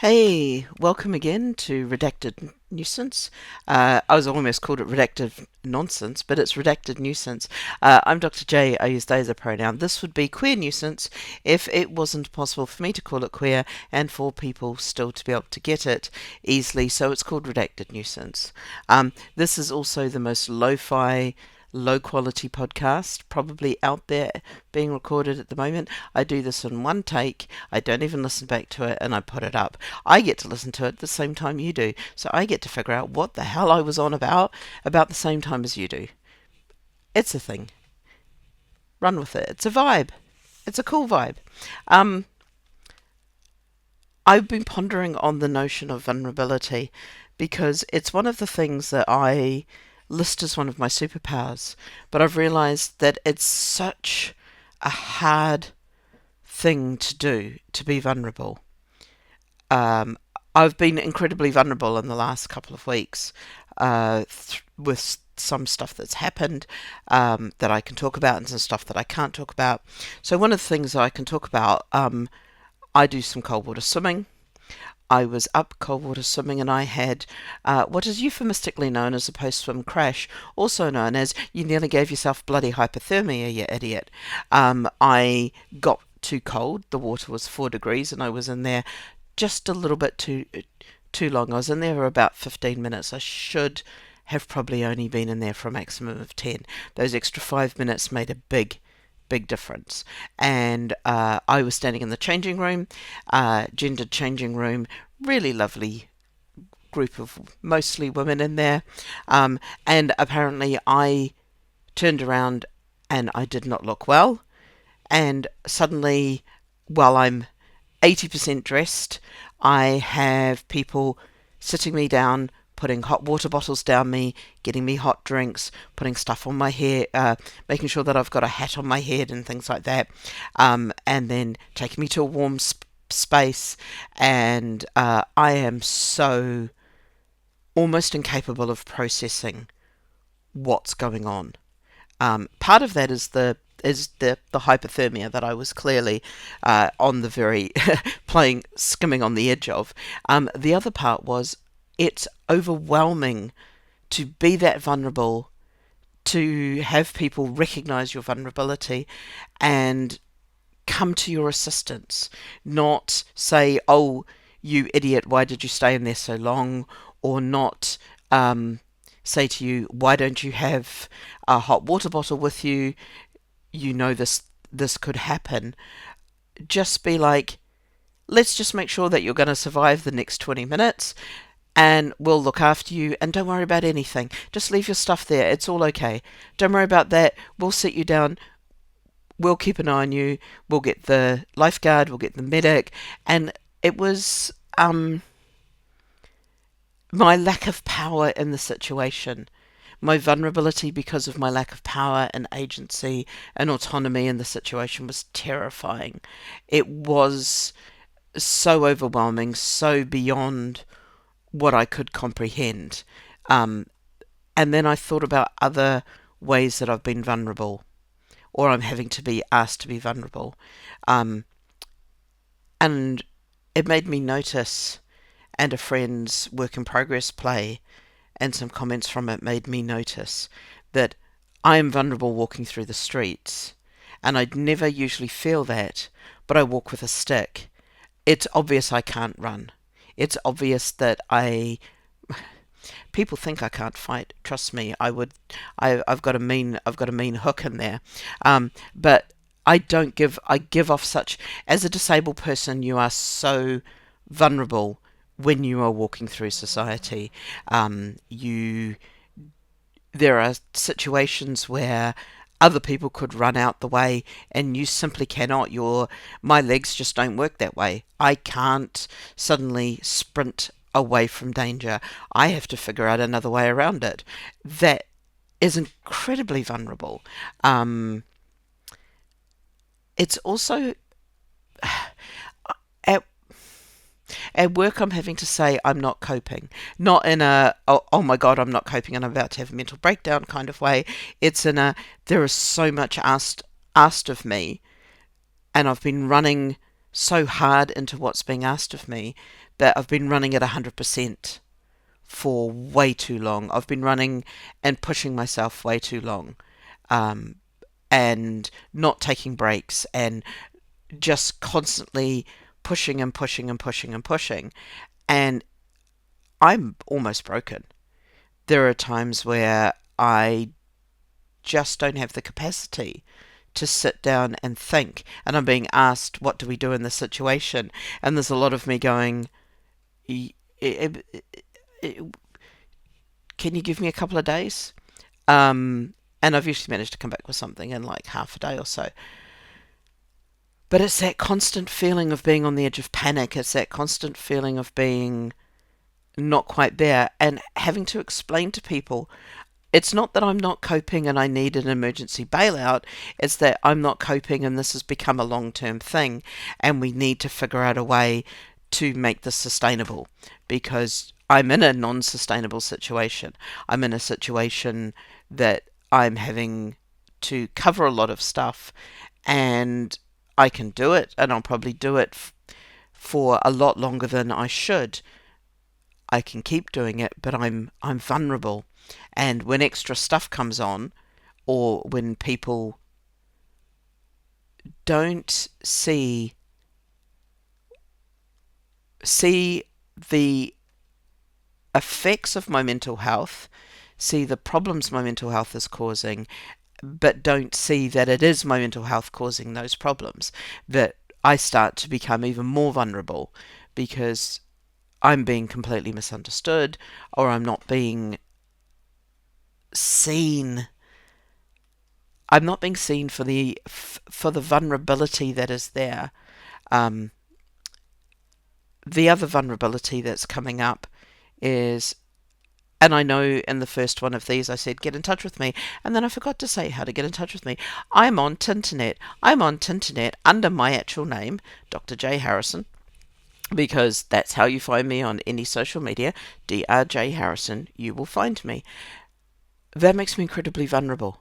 Hey, welcome again to Redacted Nuisance. I was almost called it Redacted Nonsense, but it's Redacted Nuisance. I'm Dr. J. I use they as a pronoun. This would be Queer Nuisance if it wasn't possible for me to call it queer and for people still to be able to get it easily, so it's called Redacted Nuisance. This is also the most lo-fi, low quality podcast probably out there being recorded at the moment. I do this in one take. I don't even listen back to it and I put it up. I get to listen to it at the same time you do. So I get to figure out what the hell I was on about the same time as you do. It's a thing. Run with it. It's a vibe. It's a cool vibe. Um, I've been pondering on the notion of vulnerability because it's one of the things that I list as one of my superpowers, but I've realized that it's such a hard thing to do to be vulnerable. Um, I've been incredibly vulnerable in the last couple of weeks with some stuff that's happened that I can talk about and some stuff that I can't talk about. So, one of the things that I can talk about, I do some cold water swimming. I was up cold water swimming and I had what is euphemistically known as a post swim crash, also known as you nearly gave yourself bloody hypothermia, you idiot. I got too cold. The water was 4 degrees and I was in there just a little bit too long. I was in there for about 15 minutes. I should have probably only been in there for a maximum of 10. Those extra 5 minutes made a big difference. And I was standing in the changing room, gendered changing room, really lovely group of mostly women in there. And apparently I turned around and I did not look well. And suddenly, while I'm 80% dressed, I have people sitting me down, putting hot water bottles down me, getting me hot drinks, putting stuff on my hair, making sure that I've got a hat on my head and things like that, and then taking me to a warm space. And I am so almost incapable of processing what's going on. Part of that is the hypothermia that I was clearly on the very playing skimming on the edge of. The other part was it's overwhelming to be that vulnerable, to have people recognize your vulnerability and come to your assistance, not say, "Oh, you idiot, why did you stay in there so long?" or not say to you, "Why don't you have a hot water bottle with you? You know this could happen." Just be like, let's just make sure that you're going to survive the next 20 minutes and we'll look after you and don't worry about anything. Just leave your stuff there. It's all okay. Don't worry about that. We'll sit you down. We'll keep an eye on you. We'll get the lifeguard. We'll get the medic. And it was my lack of power in the situation, my vulnerability because of my lack of power and agency and autonomy in the situation was terrifying. It was so overwhelming, so beyond what I could comprehend. Um, and then I thought about other ways that I've been vulnerable or I'm having to be asked to be vulnerable. Um, and it made me notice, and a friend's work in progress play and some comments from it made me notice that I am vulnerable walking through the streets. And I'd never usually feel that, but I walk with a stick. It's obvious I can't run. It's obvious that people think I can't fight. Trust me, I would. I've got a mean hook in there. But I don't give. I give off such. As a disabled person, you are so vulnerable when you are walking through society. You There are situations where other people could run out the way and you simply cannot. My legs just don't work that way. I can't suddenly sprint away from danger. I have to figure out another way around it. That is incredibly vulnerable. Um, it's also at At work, I'm having to say I'm not coping. Not in a, oh my God, I'm not coping and I'm about to have a mental breakdown kind of way. It's in a, there is so much asked of me, and I've been running so hard into what's being asked of me that I've been running at 100% for way too long. I've been running and pushing myself way too long, um, and not taking breaks, and just constantly pushing and pushing and pushing and pushing. And I'm almost broken. There are times where I just don't have the capacity to sit down and think. And I'm being asked, what do we do in this situation? And there's a lot of me going, can you give me a couple of days? And I've usually managed to come back with something in like half a day or so. But it's that constant feeling of being on the edge of panic. It's that constant feeling of being not quite there and having to explain to people. It's not that I'm not coping and I need an emergency bailout. It's that I'm not coping and this has become a long-term thing, and we need to figure out a way to make this sustainable, because I'm in a non-sustainable situation. I'm in a situation that I'm having to cover a lot of stuff, and I can do it, and I'll probably do it for a lot longer than I should. I can keep doing it, but I'm vulnerable. And when extra stuff comes on, or when people don't see the effects of my mental health, see the problems my mental health is causing, but don't see that it is my mental health causing those problems, that I start to become even more vulnerable, because I'm being completely misunderstood, or I'm not being seen. I'm not being seen for the vulnerability that is there. Um, the other vulnerability that's coming up is, and I know in the first one of these I said get in touch with me, and then I forgot to say how to get in touch with me. I'm on Tinternet. I'm on Tinternet under my actual name, Dr. J Harrison, because that's how you find me on any social media. Dr. Harrison, you will find me. That makes me incredibly vulnerable.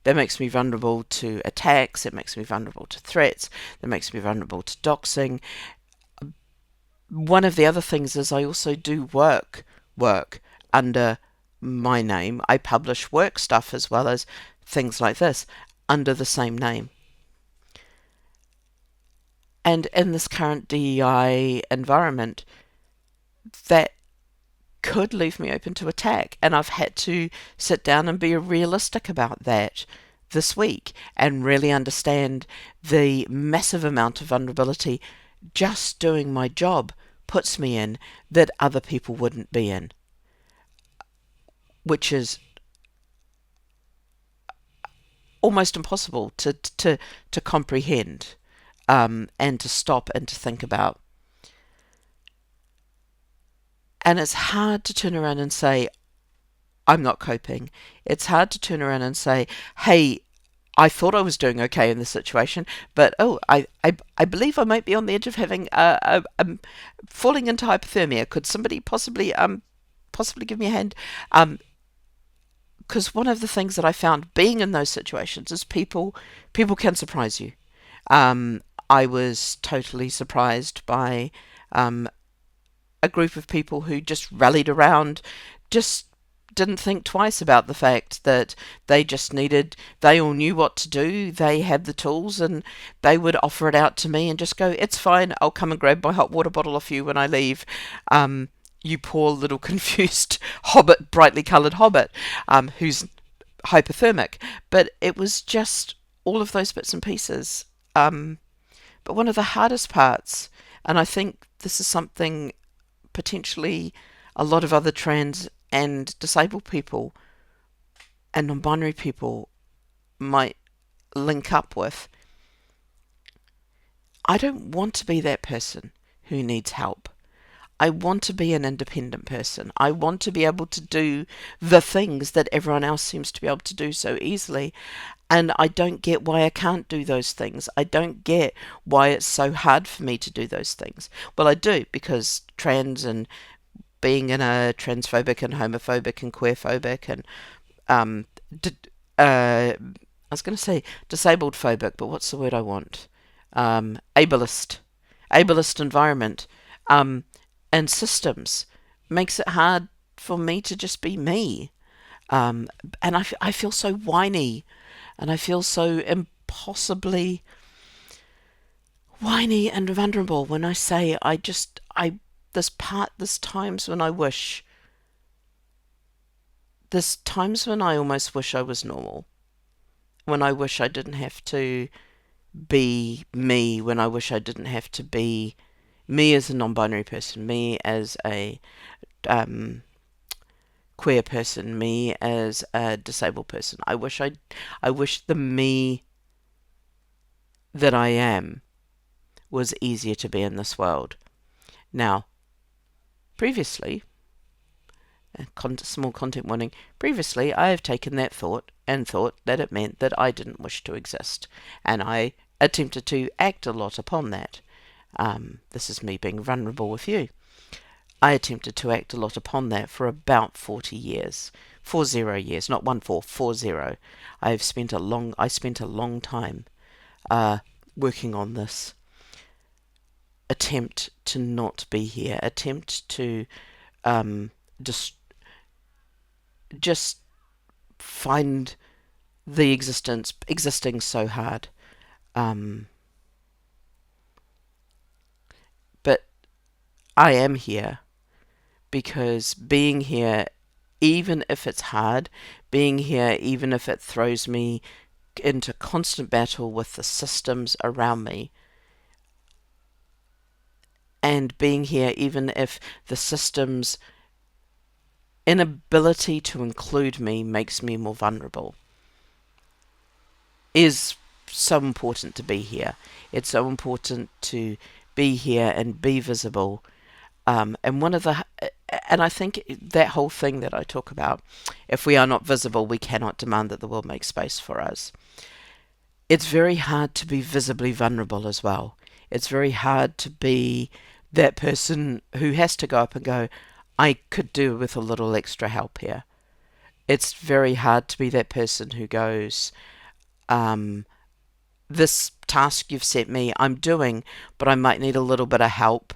That makes me vulnerable to attacks. It makes me vulnerable to threats. That makes me vulnerable to doxing. One of the other things is I also do work under my name. I publish work stuff as well as things like this under the same name. And in this current DEI environment, that could leave me open to attack. And I've had to sit down and be realistic about that this week and really understand the massive amount of vulnerability just doing my job puts me in that other people wouldn't be in, which is almost impossible to comprehend, and to stop and to think about. And it's hard to turn around and say, I'm not coping. It's hard to turn around and say, hey, I thought I was doing okay in this situation, but I believe I might be on the edge of having falling into hypothermia. Could somebody possibly give me a hand? Because one of the things that I found being in those situations is people can surprise you. I was totally surprised by a group of people who just rallied around, just didn't think twice about the fact that they all knew what to do, they had the tools, and they would offer it out to me and just go, it's fine, I'll come and grab my hot water bottle off you when I leave. You poor little confused hobbit, brightly coloured hobbit, who's hypothermic. But it was just all of those bits and pieces. But one of the hardest parts, and I think this is something potentially a lot of other trans and disabled people and non-binary people might link up with. I don't want to be that person who needs help. I want to be an independent person. I want to be able to do the things that everyone else seems to be able to do so easily. And I don't get why I can't do those things. I don't get why it's so hard for me to do those things. Well, I do, because trans and being in a transphobic and homophobic and queerphobic and I was going to say disabled phobic, but what's the word I want? Ableist environment. and systems makes it hard for me to just be me. Um, and I feel so whiny, and I feel so impossibly whiny and vulnerable when I say there's times when there's times when I almost wish I was normal, when I wish I didn't have to be me, when I wish I didn't have to be me as a non-binary person, me as a um, queer person, me as a disabled person. I wish the me that I am was easier to be in this world. Now, previously, small content warning, previously I have taken that thought and thought that it meant that I didn't wish to exist. And I attempted to act a lot upon that. This is me being vulnerable with you. I attempted to act a lot upon that for about 40 years. 40 years, not 40. I spent a long time working on this. Attempt to not be here. Attempt to just find the existing so hard. But I am here because being here, even if it's hard, being here, even if it throws me into constant battle with the systems around me, and being here, even if the system's inability to include me makes me more vulnerable, is so important to be here. It's so important to be here and be visible. And I think that whole thing that I talk about, if we are not visible, we cannot demand that the world make space for us. It's very hard to be visibly vulnerable as well. It's very hard to be that person who has to go up and go, I could do with a little extra help here. It's very hard to be that person who goes, this task you've set me, I'm doing, but I might need a little bit of help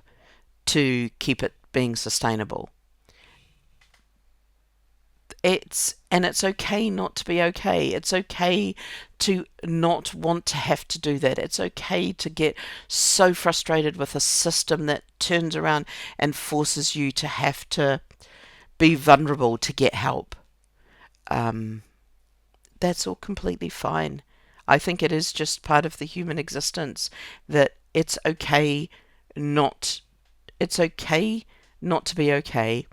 to keep it being sustainable. It's okay not to be okay. It's okay to not want to have to do that. It's okay to get so frustrated with a system that turns around and forces you to have to be vulnerable to get help. That's all completely fine. I think it is just part of the human existence that not it's okay not to be okay.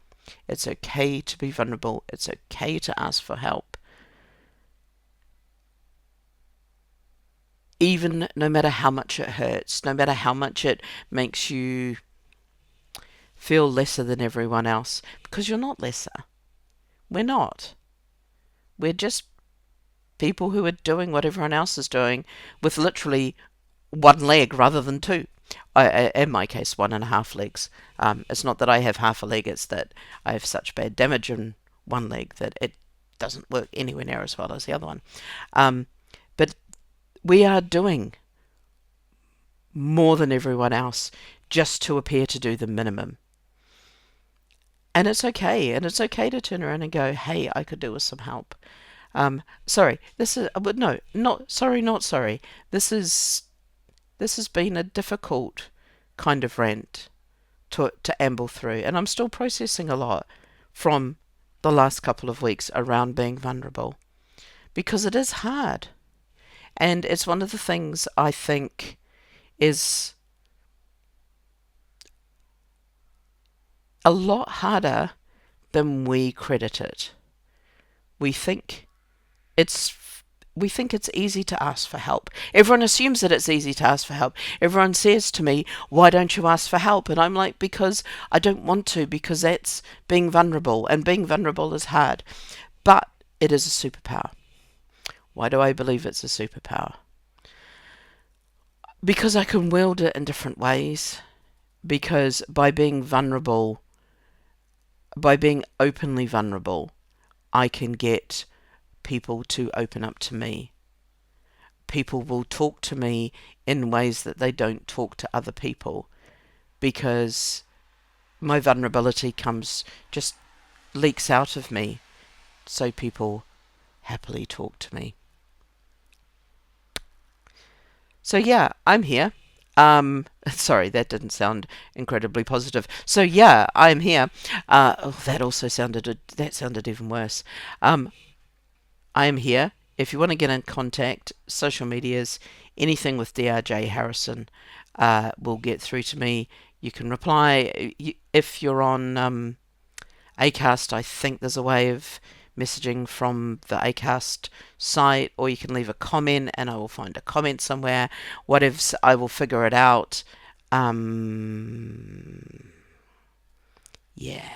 It's okay to be vulnerable. It's okay to ask for help. Even no matter how much it hurts, no matter how much it makes you feel lesser than everyone else, because you're not lesser. We're not. We're just people who are doing what everyone else is doing with literally one leg rather than two. In my case, 1.5 legs. It's not that I have half a leg, it's that I have such bad damage in one leg that it doesn't work anywhere near as well as the other one. But we are doing more than everyone else just to appear to do the minimum. And it's okay. And it's okay to turn around and go, hey, I could do with some help. Sorry, this is, no, not sorry, not sorry. This has been a difficult kind of rant to amble through, and I'm still processing a lot from the last couple of weeks around being vulnerable, because it is hard, and it's one of the things I think is a lot harder than we credit it. We think it's easy to ask for help. Everyone assumes that it's easy to ask for help. Everyone says to me, why don't you ask for help? And I'm like, because I don't want to, because that's being vulnerable, and being vulnerable is hard. But it is a superpower. Why do I believe it's a superpower? Because I can wield it in different ways. Because by being vulnerable, by being openly vulnerable, I can get people to open up to me. People will talk to me in ways that they don't talk to other people, because my vulnerability comes, just leaks out of me, so people happily talk to me. So yeah, I'm here. Sorry, that didn't sound incredibly positive. So yeah, I'm here. That sounded even worse. Um, I am here. If you want to get in contact, social medias, anything with DRJ Harrison, will get through to me. You can reply if you're on Acast. I think there's a way of messaging from the Acast site, or you can leave a comment, and I will find a comment somewhere. Whatever, I will figure it out. Yeah.